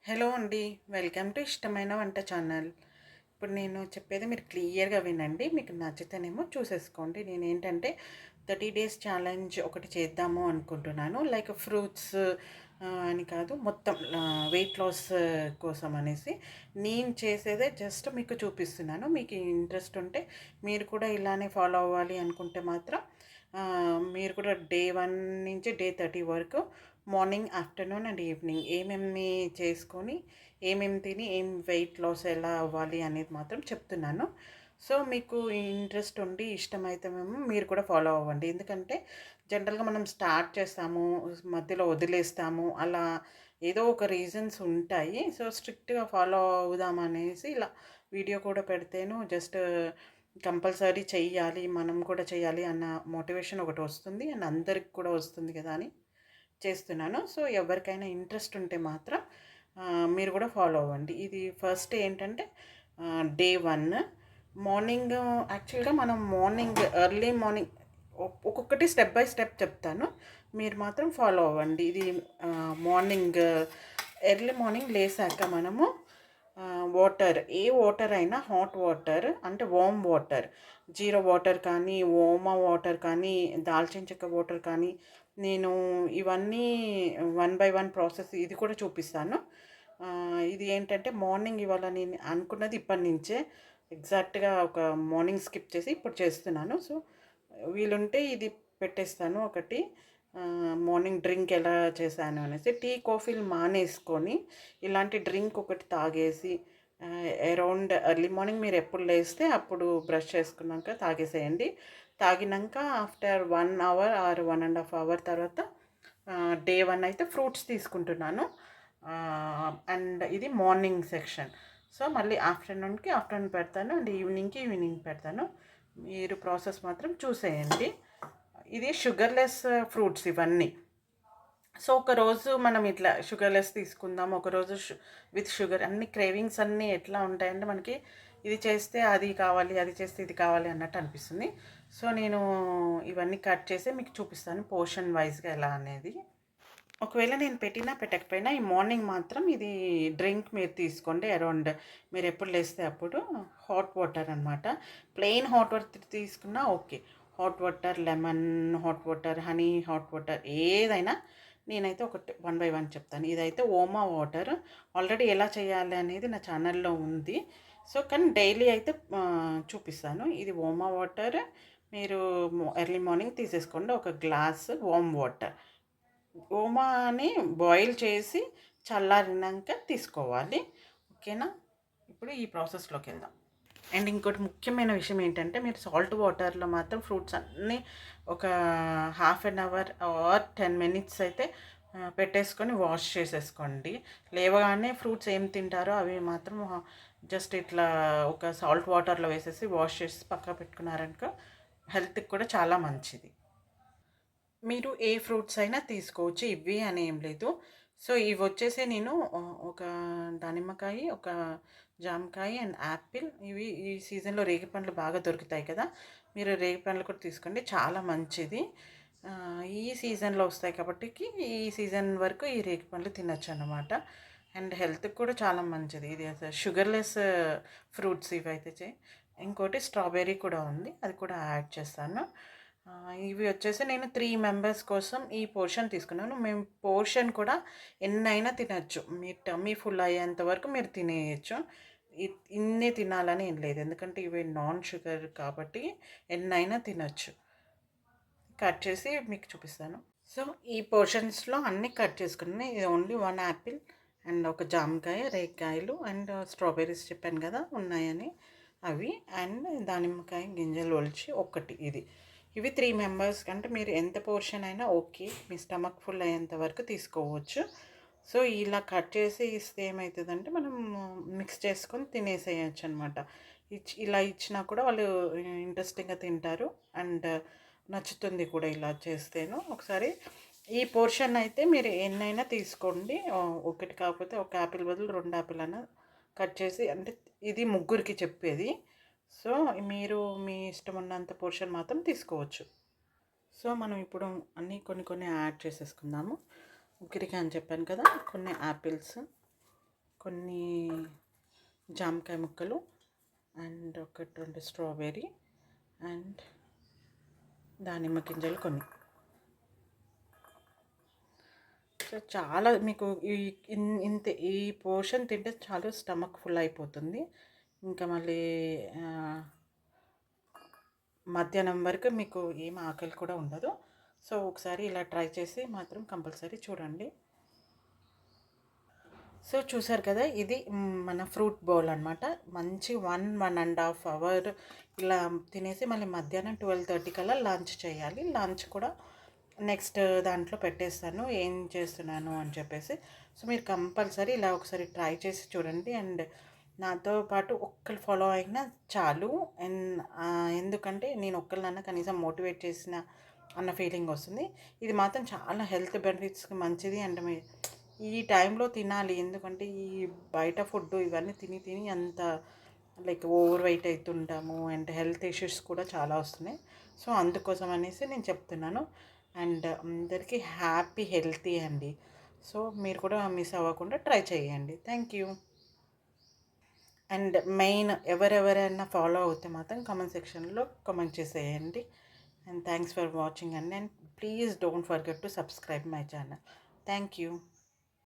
Hello అండి. Welcome to ఇష్టమైన వంట ఛానల్. ఇప్పుడు నేను చెప్పేది మీరు క్లియర్‌గా వినండి. మీకు నచ్చితేనేమో చూసేసుకోండి. నేనేంటంటే 30 డేస్ ఛాలెంజ్ ఒకటి చేద్దాము అనుకుంటున్నాను. లైక్ ఫ్రూట్స్ అని కాదు, మొత్తం వెయిట్ లాస్ కోసం అనేసి. నేను చేసేదే జస్ట్ మీకు చూపిస్తున్నాను. మీకు ఇంట్రెస్ట్ ఉంటే మీరు కూడా ఇలానే ఫాలో అవ్వాలి అనుకుంటే మాత్రం మీరు కూడా డే 1 నుంచి డే 30 వరకు మార్నింగ్, ఆఫ్టర్నూన్ అండ్ ఈవినింగ్ ఏమేమి చేసుకొని, ఏమేమి తిని, ఏం వెయిట్ లాస్ ఎలా అవ్వాలి అనేది మాత్రం చెప్తున్నాను. సో, మీకు ఇంట్రెస్ట్ ఉండి ఇష్టమైతేనేమో మీరు కూడా ఫాలో అవ్వండి. ఎందుకంటే జనరల్‌గా మనం స్టార్ట్ చేస్తాము, మధ్యలో వదిలేస్తాము. అలా ఏదో ఒక రీజన్స్ ఉంటాయి. సో, స్ట్రిక్ట్‌గా ఫాలో అవుదామనేసి ఇలా వీడియో కూడా పెడితేను జస్ట్ కంపల్సరీ చెయ్యాలి, మనం కూడా చేయాలి అన్న మోటివేషన్ ఒకటి వస్తుంది. అండ్ అందరికి కూడా వస్తుంది కదా అని చేస్తున్నాను. సో, ఎవరికైనా ఇంట్రెస్ట్ ఉంటే మాత్రం మీరు కూడా ఫాలో అవ్వండి. ఇది ఫస్ట్ ఏంటంటే డే 1 మార్నింగ్. యాక్చువల్‌గా మనం మార్నింగ్ ఎర్లీ మార్నింగ్ ఒక్కొక్కటి స్టెప్ బై స్టెప్ చెప్తాను. మీరు మాత్రం ఫాలో అవ్వండి. ఇది మార్నింగ్ ఎర్లీ మార్నింగ్ లేసాక మనము వాటర్, ఏ వాటర్ అయినా హాట్ వాటర్ అంటే వార్మ్ వాటర్, జీరా వాటర్ కానీ, ఓమా వాటర్ కానీ, దాల్చిన చెక్క వాటర్ కానీ, నేను ఇవన్నీ వన్ బై వన్ ప్రాసెస్ ఇది కూడా చూపిస్తాను. ఇది ఏంటంటే మార్నింగ్ ఇవాళ నేను అనుకున్నది ఇప్పటి నుంచే ఎగ్జాక్ట్‌గా ఒక మార్నింగ్ స్కిప్ చేసి ఇప్పుడు చేస్తున్నాను. సో, వీలుంటే ఇది పెట్టేస్తాను ఒకటి. మార్నింగ్ డ్రింక్ ఎలా చేశాను అనేసి. టీ, కాఫీలు మానేసుకొని ఇలాంటి డ్రింక్ ఒకటి తాగేసి అరౌండ్ ఎర్లీ మార్నింగ్ మీరు ఎప్పుడు లేస్తే అప్పుడు బ్రష్ చేసుకున్నాక తాగేసేయండి. తాగినాక ఆఫ్టర్ 1 అవర్ ఆర్ 1½ అవర్ తర్వాత డే 1 అయితే ఫ్రూట్స్ తీసుకుంటున్నాను. అండ్ ఇది మార్నింగ్ సెక్షన్. సో, మళ్ళీ ఆఫ్టర్నూన్ పెడతాను అండ్ ఈవినింగ్ పెడతాను. మీరు ప్రాసెస్ మాత్రం చూసేయండి. ఇది షుగర్‌లెస్ ఫ్రూట్స్ ఇవన్నీ. సో, ఒకరోజు మనం ఇట్లా షుగర్‌లెస్ తీసుకుందాం, ఒకరోజు విత్ షుగర్, అన్ని క్రేవింగ్స్ అన్నీ ఎట్లా ఉంటాయంటే మనకి ఇది చేస్తే అది కావాలి, అది చేస్తే ఇది కావాలి అన్నట్టు అనిపిస్తుంది. సో, నేను ఇవన్నీ కట్ చేసి మీకు చూపిస్తాను పోర్షన్ వైస్‌గా ఎలా అనేది. ఒకవేళ నేను పెట్టినా పెట్టకపోయినా ఈ మార్నింగ్ మాత్రం ఇది డ్రింక్ మీరు తీసుకోండి. అరౌండ్ మీరు ఎప్పుడు లేస్తే అప్పుడు హాట్ వాటర్ అనమాట. ప్లెయిన్ హాట్ వాటర్ తీసుకున్నా okay. Hot water, lemon hot water, honey hot water ఏదైనా నేనైతే ఒకటి వన్ బై వన్ చెప్తాను. ఇదైతే ఓమా వాటర్. ఆల్రెడీ ఎలా చేయాలి అనేది నా ఛానల్లో ఉంది. సో, కానీ డైలీ అయితే చూపిస్తాను. ఇది ఓమా వాటర్. మీరు ఎర్లీ మార్నింగ్ తీసేసుకోండి ఒక గ్లాస్ వార్మ్ వాటర్. ఓమాని బాయిల్ చేసి చల్లారినాక తీసుకోవాలి. ఓకేనా? ఇప్పుడు ఈ ప్రాసెస్లోకి వెళ్దాం. అండ్ ఇంకోటి ముఖ్యమైన విషయం ఏంటంటే మీరు సాల్ట్ వాటర్లో మాత్రం ఫ్రూట్స్ అన్నీ ఒక half an hour or 10 minutes అయితే పెట్టేసుకొని వాష్ చేసేసుకోండి. లేవగానే ఫ్రూట్స్ ఏం తింటారో అవి మాత్రం జస్ట్ ఇట్లా ఒక సాల్ట్ వాటర్లో వేసేసి వాష్ చేసి పక్కన పెట్టుకున్నారనుకో హెల్త్కి కూడా చాలా మంచిది. మీరు ఏ ఫ్రూట్స్ అయినా తీసుకోవచ్చు, ఇవి అని ఏం లేదు. సో, ఇవొచ్చేసి నేను ఒక దానిమ్మకాయ, ఒక జామకాయ అండ్ యాపిల్. ఇవి ఈ సీజన్‌లో రేగిపండ్లు బాగా దొరుకుతాయి కదా! మీరు రేగిపండ్లు కూడా తీసుకోండి. చాలా మంచిది. ఈ సీజన్‌లో వస్తాయి కాబట్టికి ఈ సీజన్ వరకు ఈ రేగిపండ్లు తినొచ్చనమాట. అండ్ హెల్త్‌కి కూడా చాలా మంచిది. ఇది అసలు షుగర్‌లెస్ ఫ్రూట్స్ ఇవైతే. ఇంకోటి స్ట్రాబెర్రీ కూడా ఉంది. అది కూడా యాడ్ చేస్తాను. ఇవి వచ్చేసి నేను 3 మెంబర్స్ కోసం ఈ పోర్షన్ తీసుకున్నాను. మేము పోర్షన్ కూడా ఎన్నైనా తినొచ్చు. మీ టమ్మీ ఫుల్ అయ్యేంత వరకు మీరు తినేయొచ్చు. ఇన్నే తినాలని ఏం లేదు. ఎందుకంటే ఇవి నాన్ షుగర్ కాబట్టి ఎన్నైనా తినొచ్చు. కట్ చేసి మీకు చూపిస్తాను. సో, ఈ పోర్షన్స్‌లో అన్నీ కట్ చేసుకున్నాను. ఇది ఓన్లీ 1 యాపిల్ అండ్ ఒక జామకాయ, రేగికాయలు అండ్ స్ట్రాబెర్రీస్ చెప్పాను కదా! ఉన్నాయని అవి. అండ్ దానిమ్మకాయ గింజలు ఒలిచి ఒక్కటి ఇది. ఇవి 3 మెంబర్స్ కంటే మీరు ఎంత పోర్షన్ అయినా ఓకే. మీ స్టమక్ ఫుల్ అయ్యేంత వరకు తీసుకోవచ్చు. సో, ఇలా కట్ చేసి ఇస్తే ఏమవుతుందంటే మనం మిక్స్ చేసుకొని తినేసేయొచ్చు అనమాట. ఇలా ఇచ్చినా కూడా వాళ్ళు ఇంట్రెస్టింగ్‌గా తింటారు. అండ్ నచ్చుతుంది కూడా ఇలా చేస్తేను. ఒకసారి ఈ పోర్షన్ అయితే మీరు ఎన్నైనా తీసుకోండి. ఒకటి కాకపోతే ఒక యాపిల్ బదులు 2 యాపిల్ అన్నా కట్ చేసి, అంటే ఇది ముగ్గురికి చెప్పేది. సో, మీరు మీ ఇష్టం ఉన్నంత పోర్షన్ మాత్రం తీసుకోవచ్చు. సో, మనం ఇప్పుడు అన్నీ కొన్ని కొన్ని యాడ్ చేసేసుకుందాము. ముగ్గురికి అని చెప్పాను కదా! కొన్ని యాపిల్స్, కొన్ని జామకాయ ముక్కలు అండ్ ఒకటి రెండు స్ట్రాబెర్రీ అండ్ దానిమ్మ గింజలు కొన్ని. సో చాలా మీకు ఇంత ఈ పోర్షన్ తింటే చాలు, స్టమక్ ఫుల్ అయిపోతుంది. ఇంకా మళ్ళీ మధ్యాహ్నం వరకు మీకు ఏం ఆకలి కూడా ఉండదు. సో ఒకసారి ఇలా ట్రై చేసి మాత్రం కంపల్సరీ చూడండి. సో చూసారు కదా, ఇది మన ఫ్రూట్ బౌల్ అనమాట. మంచి 1.5 అవర్ ఇలా తినేసి మళ్ళీ మధ్యాహ్నం 12:30 కల్లా లంచ్ చేయాలి. లంచ్ కూడా నెక్స్ట్ దాంట్లో పెట్టేస్తాను ఏం చేస్తున్నాను అని చెప్పేసి. సో మీరు కంపల్సరీ ఇలా ఒకసారి ట్రై చేసి చూడండి. అండ్ నాతో పాటు ఒక్కరు ఫాలో అయినా చాలు. అండ్ ఎందుకంటే నేను ఒక్కరినన్నా కనీసం మోటివేట్ చేసిన అన్న ఫీలింగ్ వస్తుంది. ఇది మాత్రం చాలా హెల్త్ బెనిఫిట్స్కి మంచిది. అండ్ ఈ టైంలో తినాలి, ఎందుకంటే ఈ బయట ఫుడ్ ఇవన్నీ తిని తిని అంత లైక్ ఓవర్ వెయిట్ అవుతుంటాము అండ్ హెల్త్ ఇష్యూస్ కూడా చాలా వస్తున్నాయి. సో అందుకోసం అనేసి నేను చెప్తున్నాను. అండ్ అందరికీ హ్యాపీ హెల్తీ అండి. సో మీరు కూడా మిస్ అవ్వకుండా ట్రై చేయండి. Thank you. అండ్ మెయిన్ ఎవరెవరైనా ఫాలో అవుతే మాత్రం కామెంట్ సెక్షన్లో కామెంట్ చేసేయండి. And thanks for watching and please don't forget to subscribe my channel. Thank you.